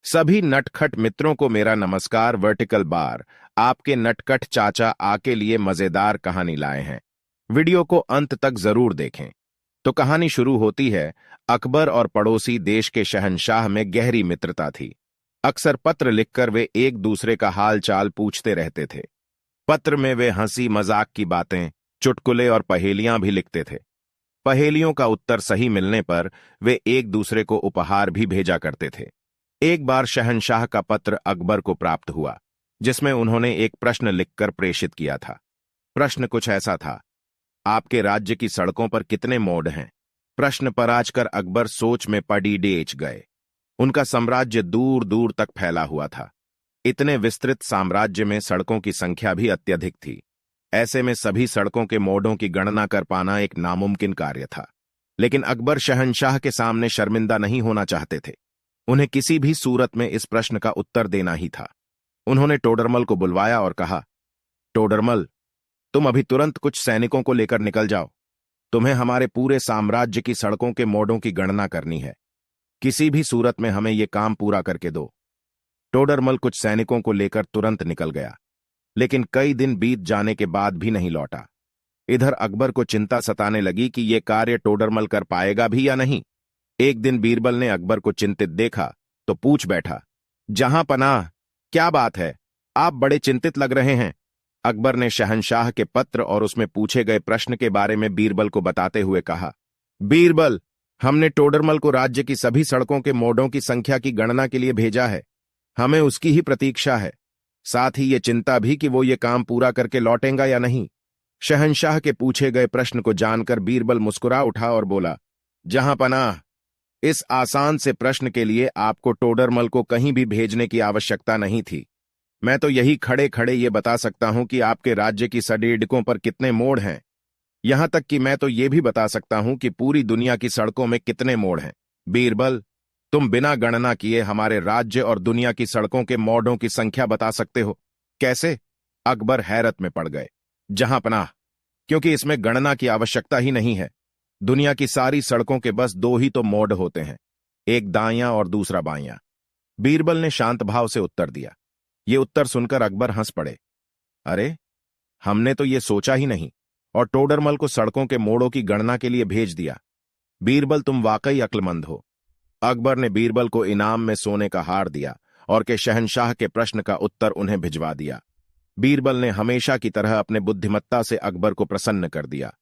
सभी नटखट मित्रों को मेरा नमस्कार। वर्टिकल बार आपके नटखट चाचा आके लिए मजेदार कहानी लाए हैं। वीडियो को अंत तक जरूर देखें। तो कहानी शुरू होती है। अकबर और पड़ोसी देश के शहंशाह में गहरी मित्रता थी। अक्सर पत्र लिखकर वे एक दूसरे का हाल चाल पूछते रहते थे। पत्र में वे हंसी मजाक की बातें, चुटकुले और पहेलियां भी लिखते थे। पहेलियों का उत्तर सही मिलने पर वे एक दूसरे को उपहार भी भेजा करते थे। एक बार शहंशाह का पत्र अकबर को प्राप्त हुआ, जिसमें उन्होंने एक प्रश्न लिखकर प्रेषित किया था। प्रश्न कुछ ऐसा था: आपके राज्य की सड़कों पर कितने मोड़ हैं? प्रश्न पर आजकर अकबर सोच में पड़ी डेच गए। उनका साम्राज्य दूर दूर तक फैला हुआ था। इतने विस्तृत साम्राज्य में सड़कों की संख्या भी अत्यधिक थी। ऐसे में सभी सड़कों के मोड़ों की गणना कर पाना एक नामुमकिन कार्य था। लेकिन अकबर शहंशाह के सामने शर्मिंदा नहीं होना चाहते थे। उन्हें किसी भी सूरत में इस प्रश्न का उत्तर देना ही था। उन्होंने टोडरमल को बुलवाया और कहा, टोडरमल, तुम अभी तुरंत कुछ सैनिकों को लेकर निकल जाओ। तुम्हें हमारे पूरे साम्राज्य की सड़कों के मोड़ों की गणना करनी है। किसी भी सूरत में हमें यह काम पूरा करके दो। टोडरमल कुछ सैनिकों को लेकर तुरंत निकल गया, लेकिन कई दिन बीत जाने के बाद भी नहीं लौटा। इधर अकबर को चिंता सताने लगी कि यह कार्य टोडरमल कर पाएगा भी या नहीं। एक दिन बीरबल ने अकबर को चिंतित देखा तो पूछ बैठा, जहां पनाह, क्या बात है? आप बड़े चिंतित लग रहे हैं। अकबर ने शहंशाह के पत्र और उसमें पूछे गए प्रश्न के बारे में बीरबल को बताते हुए कहा, बीरबल, हमने टोडरमल को राज्य की सभी सड़कों के मोड़ों की संख्या की गणना के लिए भेजा है। हमें उसकी ही प्रतीक्षा है। साथ ही ये चिंता भी कि वो ये काम पूरा करके लौटेगा या नहीं। शहंशाह के पूछे गए प्रश्न को जानकर बीरबल मुस्कुरा उठा और बोला, जहां पनाह, इस आसान से प्रश्न के लिए आपको टोडरमल को कहीं भी भेजने की आवश्यकता नहीं थी। मैं तो यही खड़े खड़े ये बता सकता हूं कि आपके राज्य की सड़कों पर कितने मोड़ हैं। यहां तक कि मैं तो ये भी बता सकता हूं कि पूरी दुनिया की सड़कों में कितने मोड़ हैं। बीरबल, तुम बिना गणना किए हमारे राज्य और दुनिया की सड़कों के मोड़ों की संख्या बता सकते हो? कैसे? अकबर हैरत में पड़ गए। जहां पनाह, क्योंकि इसमें गणना की आवश्यकता ही नहीं है। दुनिया की सारी सड़कों के बस दो ही तो मोड़ होते हैं, एक दायां और दूसरा बायां। बीरबल ने शांत भाव से उत्तर दिया। ये उत्तर सुनकर अकबर हंस पड़े। अरे, हमने तो ये सोचा ही नहीं, और टोडरमल को सड़कों के मोड़ों की गणना के लिए भेज दिया। बीरबल, तुम वाकई अक्लमंद हो। अकबर ने बीरबल को इनाम में सोने का हार दिया और के शहंशाह के प्रश्न का उत्तर उन्हें भिजवा दिया। बीरबल ने हमेशा की तरह अपने बुद्धिमत्ता से अकबर को प्रसन्न कर दिया।